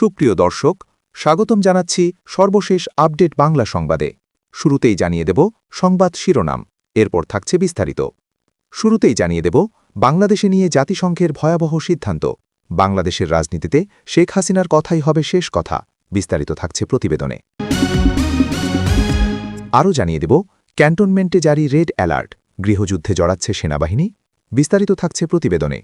সুপ্রিয় দর্শক, স্বাগতম জানাচ্ছি সর্বশেষ আপডেট বাংলা সংবাদে। শুরুতেই জানিয়ে দেব সংবাদ শিরোনাম, এরপর থাকছে বিস্তারিত। শুরুতেই জানিয়ে দেব বাংলাদেশে নিয়ে জাতিসংঘের ভয়াবহ সিদ্ধান্ত, বাংলাদেশের রাজনীতিতে শেখ হাসিনার কথাই হবে শেষ কথা। বিস্তারিত থাকছে প্রতিবেদনে। আরও জানিয়ে দেব ক্যান্টনমেন্টে জারি রেড অ্যালার্ট, গৃহযুদ্ধে জড়াচ্ছে সেনাবাহিনী। বিস্তারিত থাকছে প্রতিবেদনে।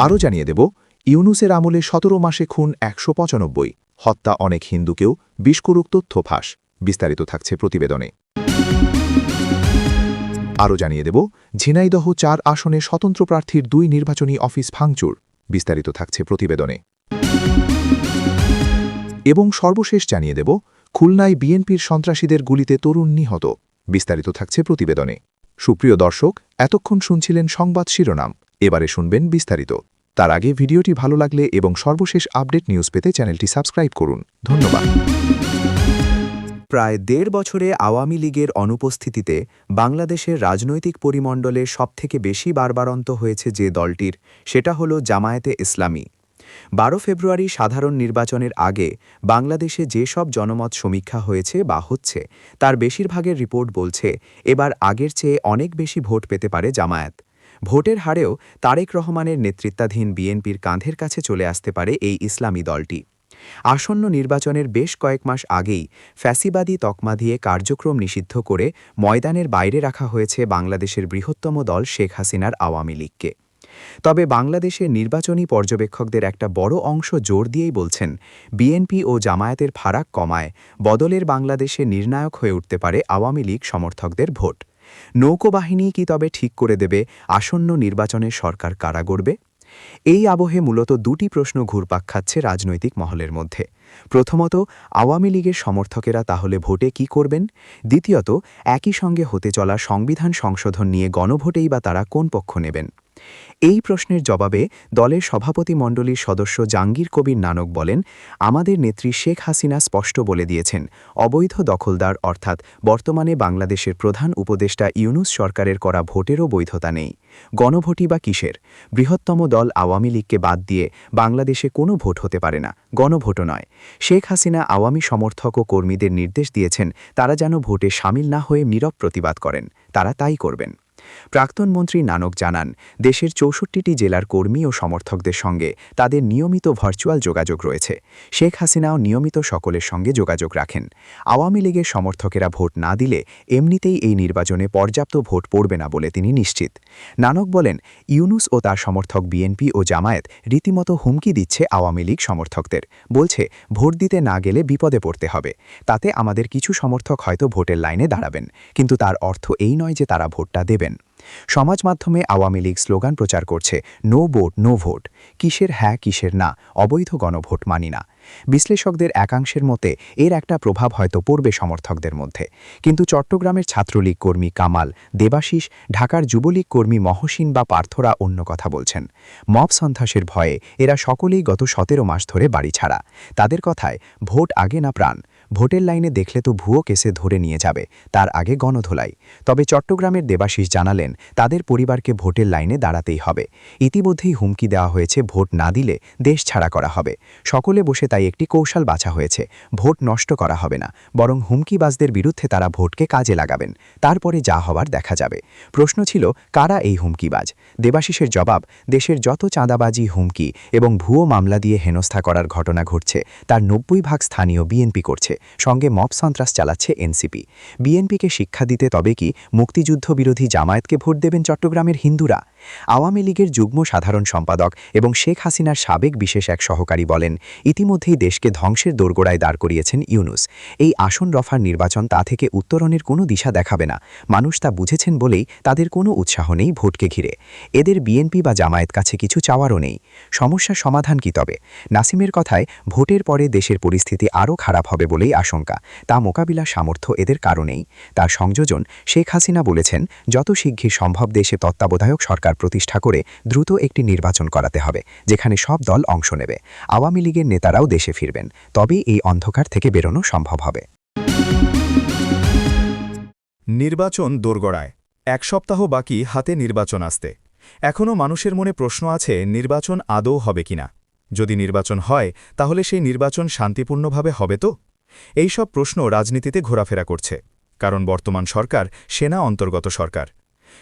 আরও জানিয়ে দেব ইউনুসের আমলে ১৭ মাসে খুন ১৯৫, হত্যা অনেক হিন্দুকেও, বিস্ফোরক তথ্য ফাঁস। বিস্তারিত থাকছে প্রতিবেদনে। আরও জানিয়ে দেব ঝিনাইদহ ৪ আসনে স্বতন্ত্র প্রার্থীর ২ নির্বাচনী অফিস ভাঙচুর। বিস্তারিত থাকছে প্রতিবেদনে। এবং সর্বশেষ জানিয়ে দেব খুলনায় বিএনপির সন্ত্রাসীদের গুলিতে তরুণ নিহত। বিস্তারিত থাকছে প্রতিবেদনে। সুপ্রিয় দর্শক, এতক্ষণ শুনছিলেন সংবাদ শিরোনাম, এবারে শুনবেন বিস্তারিত। তার আগে ভিডিওটি ভালো লাগলে এবং সর্বশেষ আপডেট নিউজ পেতে চ্যানেলটি সাবস্ক্রাইব করুন। ধন্যবাদ। প্রায় ১.৫ বছরে আওয়ামী লীগের অনুপস্থিতিতে বাংলাদেশের রাজনৈতিক পরিমণ্ডলে সবথেকে বেশি বারবারন্ত হয়েছে যে দলটির, সেটা হল জামায়াতে ইসলামী। ১২ ফেব্রুয়ারি সাধারণ নির্বাচনের আগে বাংলাদেশে যেসব জনমত সমীক্ষা হয়েছে বা হচ্ছে, তার বেশিরভাগের রিপোর্ট বলছে এবার আগের চেয়ে অনেক বেশি ভোট পেতে পারে জামায়াত। ভোটের হারেও তারেক রহমানের নেতৃত্বাধীন বিএনপির কাঁধের কাছে চলে আসতে পারে এই ইসলামী দলটি। আসন্ন নির্বাচনের বেশ কয়েক মাস আগেই ফ্যাসিবাদী তকমা দিয়ে কার্যক্রম নিষিদ্ধ করে ময়দানের বাইরে রাখা হয়েছে বাংলাদেশের বৃহত্তম দল শেখ হাসিনার আওয়ামী লীগকে। তবে বাংলাদেশের নির্বাচনী পর্যবেক্ষকদের একটা বড় অংশ জোর দিয়েই বলছেন, বিএনপি ও জামায়াতের ফারাক কমায় বদলের বাংলাদেশে নির্ণায়ক হয়ে উঠতে পারে আওয়ামী লীগ সমর্থকদের ভোট। নৌকোবাহিনী কি তবে ঠিক করে দেবে আসন্ন নির্বাচনে সরকার কারা গড়বে? এই আবহে মূলত দুটি প্রশ্ন ঘুরপাক খাচ্ছে রাজনৈতিক মহলের মধ্যে। প্রথমত, আওয়ামী লীগের সমর্থকেরা তাহলে ভোটে কি করবেন? দ্বিতীয়ত, একই সঙ্গে হতে চলা সংবিধান সংশোধন নিয়ে গণভোটেই বা তারা কোন পক্ষ নেবেন? এই প্রশ্নের জবাবে দলের সভাপতিমণ্ডলীর সদস্য জাহাঙ্গীর কবির নানক বলেন, আমাদের নেত্রী শেখ হাসিনা স্পষ্ট বলে দিয়েছেন, অবৈধ দখলদার অর্থাৎ বর্তমানে বাংলাদেশের প্রধান উপদেষ্টা ইউনুস সরকারের করা ভোটেরও বৈধতা নেই। গণভোটই বা কিসের? বৃহত্তম দল আওয়ামী লীগকে বাদ দিয়ে বাংলাদেশে কোনো ভোট হতে পারে না, গণভোটও নয়। শেখ হাসিনা আওয়ামী সমর্থক ও কর্মীদের নির্দেশ দিয়েছেন তারা যেন ভোটে সামিল না হয়ে নীরব প্রতিবাদ করেন, তারা তাই করবেন। প্রাক্তন মন্ত্রী নানক জানান, দেশের ৬৪টি জেলার কর্মী ও সমর্থকদের সঙ্গে তাদের নিয়মিত ভার্চুয়াল যোগাযোগ রয়েছে। শেখ হাসিনাও নিয়মিত সকলের সঙ্গে যোগাযোগ রাখেন। আওয়ামী লীগের সমর্থকেরা ভোট না দিলে এমনিতেই এই নির্বাচনে পর্যাপ্ত ভোট পড়বে না বলে তিনি নিশ্চিত। নানক বলেন, ইউনুস ও তার সমর্থক বিএনপি ও জামায়াত রীতিমতো হুমকি দিচ্ছে আওয়ামী লীগ সমর্থকদের, বলছে ভোট দিতে না গেলে বিপদে পড়তে হবে। তাতে আমাদের কিছু সমর্থক হয়তো ভোটের লাইনে দাঁড়াবেন, কিন্তু তার অর্থ এই নয় যে তারা ভোটটা দেবেন। সমাজ মাধ্যমে আওয়ামী লীগ স্লোগান প্রচার করছে, নো ভোট নো ভোট। কিসের হ্যাঁ কিসের না? অবৈধ গণভোট মানি না। বিশ্লেষকদের একাংশের মতে এর একটা প্রভাব হয়তো পড়বে সমর্থকদের মধ্যে। কিন্তু চট্টগ্রামের ছাত্রলীগ কর্মী কামাল, দেবাশিস, ঢাকার যুবলীগ কর্মী মহসিন বা পার্থরা অন্য কথা বলছেন। মব সন্ত্রাসের ভয়ে এরা সকলেই গত ১৭ মাস ধরে বাড়ি ছাড়া। তাদের কথায়, ভোট আগে না প্রাণ? ভোটের লাইনে দেখলে তো ভুয়ো কেসে ধরে নিয়ে যাবে, তার আগে গণধোলাই। তবে চট্টগ্রামের দেবাশিস জানালেন, তাদের পরিবারকে ভোটের লাইনে দাঁড়াতেই হবে। ইতিমধ্যেই হুমকি দেওয়া হয়েছে ভোট না দিলে দেশ ছাড়া করা হবে। সকলে বসে তাই একটি কৌশল বাছা হয়েছে, ভোট নষ্ট করা হবে না, বরং হুমকিবাজদের বিরুদ্ধে তারা ভোটকে কাজে লাগাবেন, তারপরে যা হবার দেখা যাবে। প্রশ্ন ছিল, কারা এই হুমকিবাজ? দেবাশিসের জবাব, দেশের যত চাঁদাবাজি, হুমকি এবং ভুয়ো মামলা দিয়ে হেনস্থা করার ঘটনা ঘটছে তার ৯০% স্থানীয় বিএনপি করছে, সঙ্গে মব সন্ত্রাস চালাচ্ছে এনসিপি। বিএনপিকে শিক্ষা দিতে তবে কি মুক্তিযুদ্ধ বিরোধী জামায়াতকে ভোট দেবেন চট্টগ্রামের হিন্দুরা? আওয়ামী লীগের যুগ্ম সাধারণ সম্পাদক এবং শেখ হাসিনার সাবেক বিশেষ এক সহকারী বলেন, ইতিমধ্যেই দেশকে ধ্বংসের দোরগোড়ায় দাঁড় করিয়েছেন ইউনুস। এই আসন রফার নির্বাচন তা থেকে উত্তরণের কোনো দিশা দেখাবে না। মানুষ তা বুঝেছেন বলেই তাদের কোনো উৎসাহ নেই ভোটকে ঘিরে। এদের বিএনপি বা জামায়াত কাছে কিছু চাওয়ারও নেই। সমস্যার সমাধান কি তবে? নাসিমের কথায়, ভোটের পরে দেশের পরিস্থিতি আরও খারাপ হবে বলেই আশঙ্কা। তা মোকাবিলার সামর্থ্য এদের কারণেই। তার সংযোজন, শেখ হাসিনা বলেছেন, যত শিগগির সম্ভব দেশে তত্ত্বাবধায়ক সরকার প্রতিষ্ঠা করে দ্রুত একটি নির্বাচন করাতে হবে, যেখানে সব দল অংশ নেবে। আওয়ামী লীগের নেতারাও দেশে ফিরবেন, তবেই এই অন্ধকার থেকে বেরোনো সম্ভব হবে। নির্বাচন দোরগোড়ায়, ১ সপ্তাহ বাকি হাতে নির্বাচন আসতে। এখনও মানুষের মনে প্রশ্ন আছে, নির্বাচন আদৌ হবে কিনা। যদি নির্বাচন হয় তাহলে সেই নির্বাচন শান্তিপূর্ণভাবে হবে তো? এই সব প্রশ্ন রাজনীতিতে ঘোরাফেরা করছে, কারণ বর্তমান সরকার সেনা অন্তর্গত সরকার।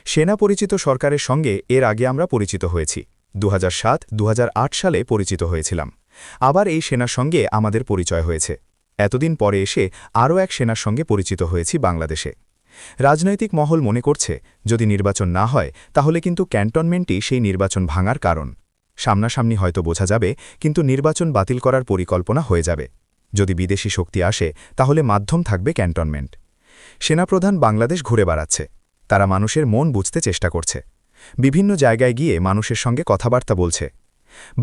সেনা পরিচিত সরকারের সঙ্গে এর আগে আমরা পরিচিত হয়েছি। 2007-2008 সালে পরিচিত হয়েছিলাম। আবার এই সেনার সঙ্গে আমাদের পরিচয় হয়েছে। এতদিন পরে এসে আরও এক সেনার সঙ্গে পরিচিত হয়েছি বাংলাদেশে। রাজনৈতিক মহল মনে করছে যদি নির্বাচন না হয় তাহলে কিন্তু ক্যান্টনমেন্টই সেই নির্বাচন ভাঙার কারণ। সামনাসামনি হয়তো বোঝা যাবে, কিন্তু নির্বাচন বাতিল করার পরিকল্পনা হয়ে যাবে। যদি বিদেশি শক্তি আসে তাহলে মাধ্যম থাকবে ক্যান্টনমেন্ট। সেনাপ্রধান বাংলাদেশ ঘুরে বেড়াচ্ছে। তারা মানুষের মন বুঝতে চেষ্টা করছে। বিভিন্ন জায়গায় গিয়ে মানুষের সঙ্গে কথাবার্তা বলছে।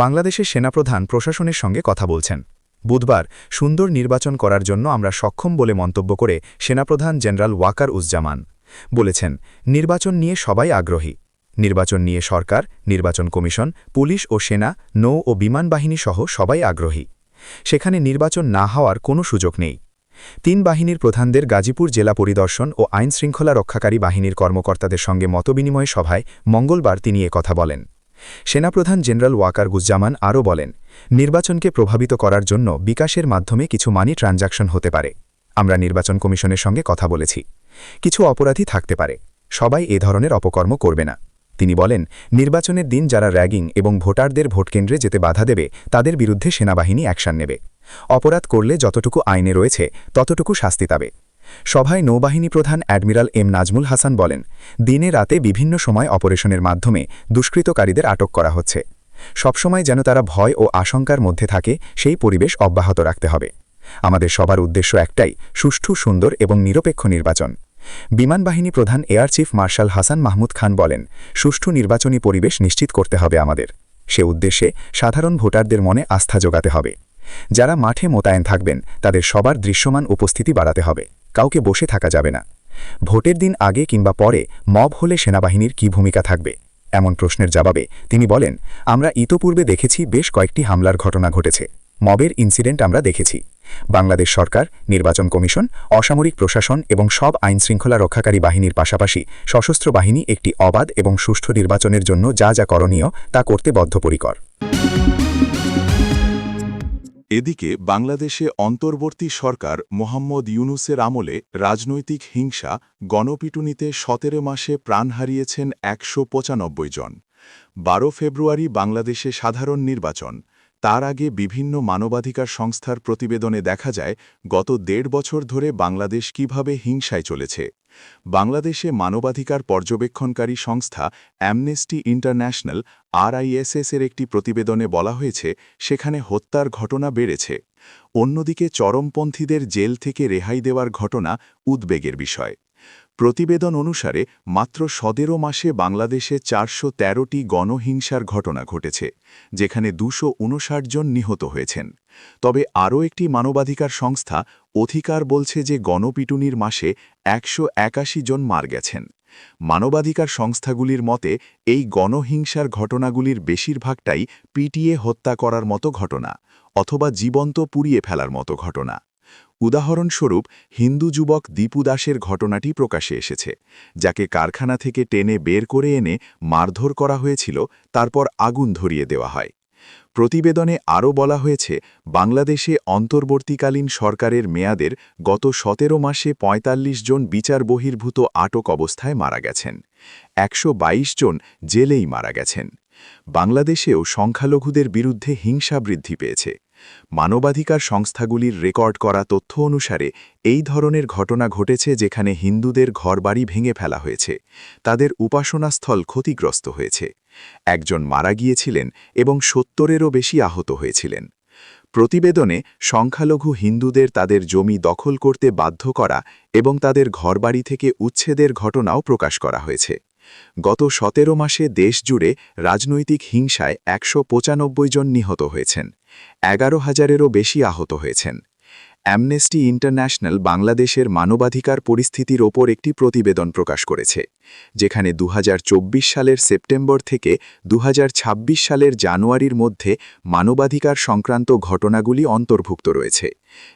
বাংলাদেশের সেনাপ্রধান প্রশাসনের সঙ্গে কথা বলছেন। বুধবার সুন্দর নির্বাচন করার জন্য আমরা সক্ষম বলে মন্তব্য করে সেনাপ্রধান জেনারেল ওয়াকার উজ্জামান বলেছেন, নির্বাচন নিয়ে সবাই আগ্রহী। নির্বাচন নিয়ে সরকার, নির্বাচন কমিশন, পুলিশ ও সেনা, নৌ ও বিমান বাহিনী সহ সবাই আগ্রহী। সেখানে নির্বাচন না হওয়ার কোনো সুযোগ নেই। 3 বাহিনীর প্রধানদের গাজীপুর জেলা পরিদর্শন ও আইনশৃঙ্খলা রক্ষাকারী বাহিনীর কর্মকর্তাদের সঙ্গে মতবিনিময় সভায় মঙ্গলবার তিনি কথা বলেন। সেনাপ্রধান জেনারেল ওয়াকার গুজ্জামান আরও বলেন, নির্বাচনকে প্রভাবিত করার জন্য বিকাশের মাধ্যমে কিছু মানি ট্রানজাকশন হতে পারে। আমরা নির্বাচন কমিশনের সঙ্গে কথা বলেছি। কিছু অপরাধী থাকতে পারে। সবাই এ ধরনের অপকর্ম করবে না। তিনি বলেন, নির্বাচনের দিন যারা র্যাগিং এবং ভোটারদের ভোটকেন্দ্রে যেতে বাধা দেবে তাদের বিরুদ্ধে সেনাবাহিনী অ্যাকশন নেবে। অপরাধ করলে যতটুকু আইনে রয়েছে ততটুকু শাস্তি পাবে। সভায় নৌবাহিনী প্রধান অ্যাডমিরাল এম নাজমুল হাসান বলেন, দিনে রাতে বিভিন্ন সময় অপারেশনের মাধ্যমে দুষ্কৃতকারীদের আটক করা হচ্ছে। সবসময় যেন তারা ভয় ও আশঙ্কার মধ্যে থাকে সেই পরিবেশ অব্যাহত রাখতে হবে। আমাদের সবার উদ্দেশ্য একটাই, সুষ্ঠু, সুন্দর এবং নিরপেক্ষ নির্বাচন। বিমান বাহিনী প্রধান air chief marshal Hasan Mahmud Khan বলেন, সুষ্ঠু নির্বাচনী পরিবেশ নিশ্চিত করতে হবে আমাদের। সে উদ্দেশ্যে সাধারণ ভোটারদের মনে আস্থা জোগাতে হবে। যারা মাঠে মোতায়েন থাকবেন তাদের সবার দৃশ্যমান উপস্থিতি বাড়াতে হবে। কাউকে বসে থাকা যাবে না। ভোটের দিন আগে কিংবা পরে মব হলে সেনাবাহিনীর কী ভূমিকা থাকবে? এমন প্রশ্নের জবাবে তিনি বলেন, আমরা ইতোপূর্বে দেখেছি বেশ কয়েকটি হামলার ঘটনা ঘটেছে। মবের ইনসিডেন্ট আমরা দেখেছি। বাংলাদেশ সরকার, নির্বাচন কমিশন, অসামরিক প্রশাসন এবং সব আইনশৃঙ্খলা রক্ষাকারী বাহিনীর পাশাপাশি সশস্ত্র বাহিনী একটি অবাধ এবং সুষ্ঠু নির্বাচনের জন্য যা যা করণীয় তা করতে বদ্ধপরিকর। এদিকে বাংলাদেশে অন্তর্বর্তী সরকার মোহাম্মদ ইউনূসের আমলে রাজনৈতিক হিংসা, গণপিটুনিতে 17 মাসে প্রাণ হারিয়েছেন 195 জন। 12 ফেব্রুয়ারি বাংলাদেশে সাধারণ নির্বাচন। তার আগে বিভিন্ন মানবাধিকার সংস্থার প্রতিবেদনে দেখা যায় গত 1.5 বছর ধরে বাংলাদেশ কিভাবে হিংসায় চলেছে। বাংলাদেশে মানবাধিকার পর্যবেক্ষণকারী সংস্থা অ্যামনেস্টি ইন্টারন্যাশনাল (RISS) এর একটি প্রতিবেদনে বলা হয়েছে সেখানে হত্যার ঘটনা বেড়েছে। অন্যদিকে চরমপন্থীদের জেল থেকে রেহাই দেওয়ার ঘটনা উদ্বেগের বিষয়। প্রতিবেদন অনুসারে মাত্র 17 মাসে বাংলাদেশে 413টি গণহিংসার ঘটনা ঘটেছে, যেখানে 259 জন নিহত হয়েছেন। তবে আরও একটি মানবাধিকার সংস্থা অধিকার বলছে যে গণপিটুনির মাসে 181 জন মারা গেছেন। মানবাধিকার সংস্থাগুলির মতে এই গণহিংসার ঘটনাগুলির বেশিরভাগটাই পিটিয়ে হত্যা করার মতো ঘটনা অথবা জীবন্ত পুড়িয়ে ফেলার মতো ঘটনা। উদাহরণস্বরূপ হিন্দু যুবক দীপু দাসের ঘটনাটি প্রকাশে এসেছে, যাকে কারখানা থেকে টেনে বের করে এনে মারধর করা হয়েছিল, তারপর আগুন ধরিয়ে দেওয়া হয়। প্রতিবেদনে আরও বলা হয়েছে বাংলাদেশে অন্তর্বর্তীকালীন সরকারের মেয়াদের গত 17 মাসে 45 জন বিচার বহির্ভূত আটক অবস্থায় মারা গেছেন। 122 জন জেলেই মারা গেছেন। বাংলাদেশেও সংখ্যালঘুদের বিরুদ্ধে হিংসা বৃদ্ধি পেয়েছে। মানবাধিকার সংস্থাগুলির রেকর্ড করা তথ্য অনুসারে এই ধরনের ঘটনা ঘটেছে যেখানে হিন্দুদের ঘরবাড়ি ভেঙে ফেলা হয়েছে, তাদের উপাসনাস্থল ক্ষতিগ্রস্ত হয়েছে। একজন মারা গিয়েছিলেন এবং 70-এরও বেশি আহত হয়েছিলেন। প্রতিবেদনে সংখ্যালঘু হিন্দুদের তাদের জমি দখল করতে বাধ্য করা এবং তাদের ঘরবাড়ি থেকে উচ্ছেদের ঘটনাও প্রকাশ করা হয়েছে। গত 17 মাসে দেশজুড়ে রাজনৈতিক হিংসায় 195 জন নিহত হয়েছেন, 11,000-এরও বেশি আহত হয়েছেন। অ্যামনেস্টি ইন্টারন্যাশনাল বাংলাদেশের মানবাধিকার পরিস্থিতির ওপর একটি প্রতিবেদন প্রকাশ করেছে, যেখানে 2024 সালের সেপ্টেম্বর থেকে 2026 সালের জানুয়ারির মধ্যে মানবাধিকার সংক্রান্ত ঘটনাগুলি অন্তর্ভুক্ত রয়েছে,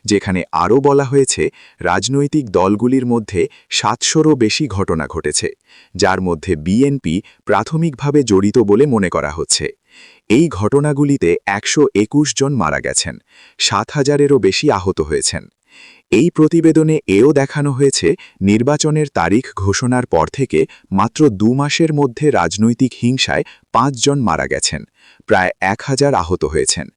যেখানে আরও বলা হয়েছে রাজনৈতিক দলগুলির মধ্যে 700-রও বেশি ঘটনা ঘটেছে, যার মধ্যে বিএনপি প্রাথমিকভাবে জড়িত বলে মনে করা হচ্ছে। এই ঘটনাগুলিতে ১২১ জন মারা গেছেন, ৭,০০০-এরও বেশি আহত হয়েছেন। এই প্রতিবেদনে এও দেখানো হয়েছে নির্বাচনের তারিখ ঘোষণার পর থেকে মাত্র ২ মাসের মধ্যে রাজনৈতিক হিংসায় ৫ জন মারা গেছেন, প্রায় ১,০০০ আহত হয়েছেন।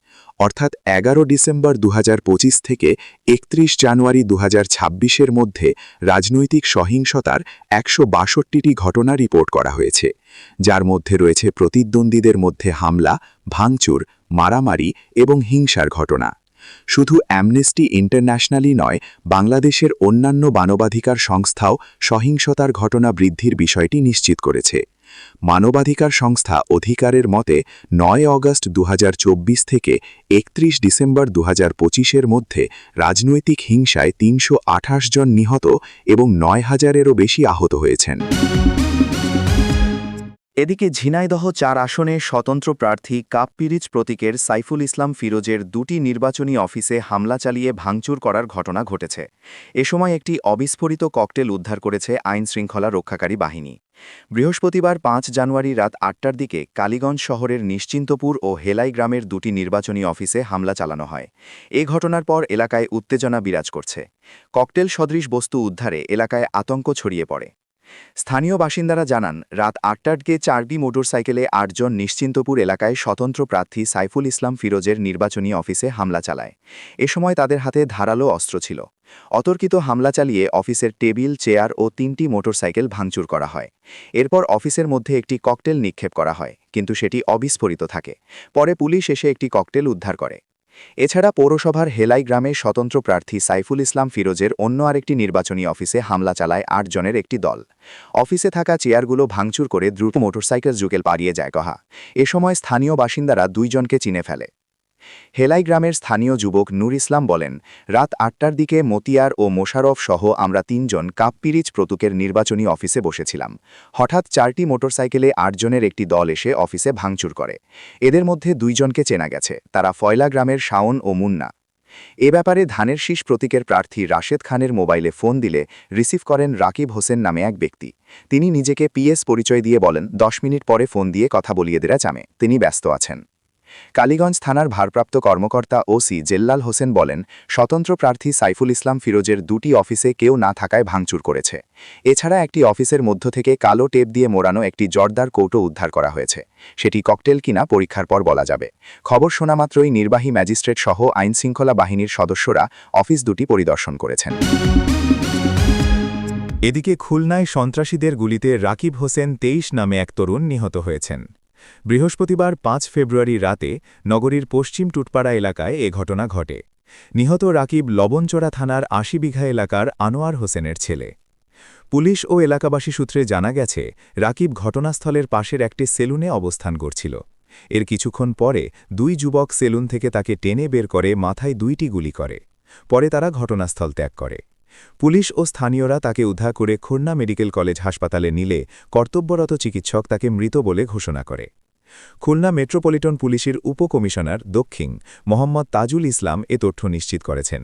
অর্থাৎ ১১ ডিসেম্বর ২০২৫ থেকে ৩১ জানুয়ারি ২০২৬-এর মধ্যে রাজনৈতিক সহিংসতার ১৬২টি ঘটনা রিপোর্ট করা হয়েছে, যার মধ্যে রয়েছে প্রতিদ্বন্দ্বীদের মধ্যে হামলা, ভাঙচুর, মারামারি এবং হিংসার ঘটনা। শুধু অ্যামনেস্টি ইন্টারন্যাশনালই নয়, বাংলাদেশের অন্যান্য মানবাধিকার সংস্থাও সহিংসতার ঘটনা বৃদ্ধির বিষয়টি নিশ্চিত করেছে। মানবাধিকার সংস্থা অধিকারের মতে ৯ অগস্ট ২০২৪ থেকে ৩১ ডিসেম্বর ২০২৫-এর মধ্যে রাজনৈতিক হিংসায় ৩২৮ জন নিহত এবং ৯,০০০-এরও বেশি আহত হয়েছেন। এদিকে ঝিনাইদহ ৪ আসনে স্বতন্ত্র প্রার্থী কাপ-পিরিচ প্রতীকের সাইফুল ইসলাম ফিরোজের ২টি নির্বাচনী অফিসে হামলা চালিয়ে ভাঙচুর করার ঘটনা ঘটেছে। এ সময় একটি অবিস্ফোরিত ককটেল উদ্ধার করেছে আইনশৃঙ্খলা রক্ষাকারী বাহিনী। বৃহস্পতিবার ৫ জানুয়ারি রাত ৮টার দিকে কালীগঞ্জ শহরের নিশ্চিন্তপুর ও হেলাই গ্রামের ২টি নির্বাচনী অফিসে হামলা চালানো হয়। এ ঘটনার পর এলাকায় উত্তেজনা বিরাজ করছে। ককটেল সদৃশ বস্তু উদ্ধারে এলাকায় আতঙ্ক ছড়িয়ে পড়ে। স্থানীয় বাসিন্দারা জানান, রাত ৮টার দিকে ৪টি মোটরসাইকেলে ৮ জন নিশ্চিন্তপুর এলাকায় স্বতন্ত্র প্রার্থী সাইফুল ইসলাম ফিরোজের নির্বাচনী অফিসে হামলা চালায়। এ সময় তাদের হাতে ধারালো অস্ত্র ছিল। অতর্কিত হামলা চালিয়ে অফিসের টেবিল, চেয়ার ও ৩টি মোটরসাইকেল ভাঙচুর করা হয়। এরপর অফিসের মধ্যে একটি ককটেল নিক্ষেপ করা হয়, কিন্তু সেটি অবিস্ফোরিত থাকে। পরে পুলিশ এসে একটি ককটেল উদ্ধার করে। এছাড়া পৌরসভার হেলাই গ্রামে স্বতন্ত্র প্রার্থী সাইফুল ইসলাম ফিরোজের অন্য আরেকটি নির্বাচনী অফিসে হামলা চালায় ৮ জনের একটি দল। অফিসে থাকা চেয়ারগুলো ভাঙচুর করে দ্রুত মোটরসাইকেল যুগেল পালিয়ে যায় কহা। এ সময় স্থানীয় বাসিন্দারা ২ জনকে চিনে ফেলে। হেলাই গ্রামের স্থানীয় যুবক নূর ইসলাম বলেন, রাত ৮টার দিকে মতিয়ার ও মোশারফ সহ আমরা ৩ জন কাপ-পিরিচ প্রতীকের নির্বাচনী অফিসে বসেছিলাম। হঠাৎ ৪টি মোটরসাইকেলে ৮ জনের একটি দল এসে অফিসে ভাঙচুর করে। এদের মধ্যে ২ জনকে চেনা গেছে, তারা ফয়লা গ্রামের শাওন ও মুন্না। এ ব্যাপারে ধানের শীষ প্রতীকের প্রার্থী রাশেদ খানের মোবাইলে ফোন দিলে রিসিভ করেন রাকিব হোসেন নামে এক ব্যক্তি। তিনি নিজেকে পিএস পরিচয় দিয়ে বলেন, ১০ মিনিট পরে ফোন দিয়ে কথা বলিয়ে দেওয়া যাবে, তিনি ব্যস্ত আছেন। কালীগঞ্জ থানার ভারপ্রাপ্ত কর্মকর্তা ওসি জেল্লাল হোসেন বলেন, স্বতন্ত্র প্রার্থী সাইফুল ইসলাম ফিরোজের ২টি অফিসে কেউ না থাকায় ভাঙচুর করেছে। এছাড়া একটি অফিসের মধ্য থেকে কালো টেপ দিয়ে মোড়ানো একটি জর্দার কৌটো উদ্ধার করা হয়েছে। সেটি ককটেল কিনা পরীক্ষার পর বলা যাবে। খবর শোনা মাত্রই নির্বাহী ম্যাজিস্ট্রেট সহ আইনশৃঙ্খলা বাহিনীর সদস্যরা অফিস দুটি পরিদর্শন করেছেন। এদিকে খুলনায় সন্ত্রাসীদের গুলিতে রাকিব হোসেন ২৩ নামে এক তরুণ নিহত হয়েছেন। বৃহস্পতিবার ৫ ফেব্রুয়ারি রাতে নগরীর পশ্চিম টুটপাড়া এলাকায় এ ঘটনা ঘটে। নিহত রাকিব লবণচড়া থানার ৮০ বিঘা এলাকার আনোয়ার হোসেনের ছেলে। পুলিশ ও এলাকাবাসী সূত্রে জানা গেছে, রাকিব ঘটনাস্থলের পাশের একটি সেলুনে অবস্থান করছিল। এর কিছুক্ষণ পরে ২ যুবক সেলুন থেকে তাকে টেনে বের করে মাথায় ২টি গুলি করে। পরে তারা ঘটনাস্থল ত্যাগ করে। পুলিশ ও স্থানীয়রা তাকে উদ্ধার করে খুলনা মেডিকেল কলেজ হাসপাতালে নিলে কর্তব্যরত চিকিৎসক তাকে মৃত বলে ঘোষণা করে। খুলনা মেট্রোপলিটন পুলিশের উপকমিশনার দক্ষিণ মোহাম্মদ তাজুল ইসলাম এ তথ্য নিশ্চিত করেছেন।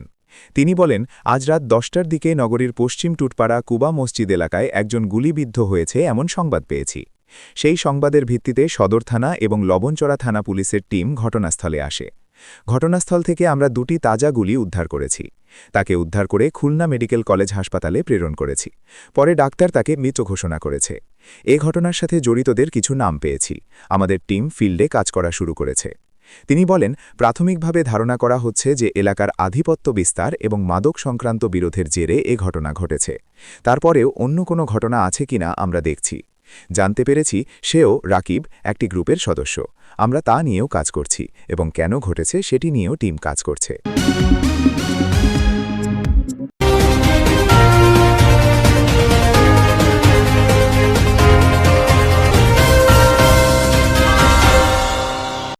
তিনি বলেন, আজ রাত ১০টার দিকে নগরীর পশ্চিম টুটপাড়া কুবা মসজিদ এলাকায় একজন গুলিবিদ্ধ হয়েছে এমন সংবাদ পেয়েছি। সেই সংবাদের ভিত্তিতে সদর থানা এবং লবণচড়া থানা পুলিশের টিম ঘটনাস্থলে আসে। ঘটনাস্থল থেকে আমরা ২টি তাজা গুলি উদ্ধার করেছি। তাকে উদ্ধার করে খুলনা মেডিকেল কলেজ হাসপাতালে প্রেরণ করেছি। পরে ডাক্তার তাকে মৃত ঘোষণা করেছে। এ ঘটনার সাথে জড়িতদের কিছু নাম পেয়েছি। আমাদের টিম ফিল্ডে কাজ করা শুরু করেছে। তিনি বলেন, প্রাথমিকভাবে ধারণা করা হচ্ছে যে এলাকার আধিপত্য বিস্তার এবং মাদক সংক্রান্ত বিরোধের জেরে এ ঘটনা ঘটেছে। তারপরেও অন্য কোনো ঘটনা আছে কিনা আমরা দেখছি। জানতে পেরেছি সেও রাকিব একটি গ্রুপের সদস্য। আমরা তা নিয়েও কাজ করছি এবং কেন ঘটেছে সেটি নিয়েও টিম কাজ করছে।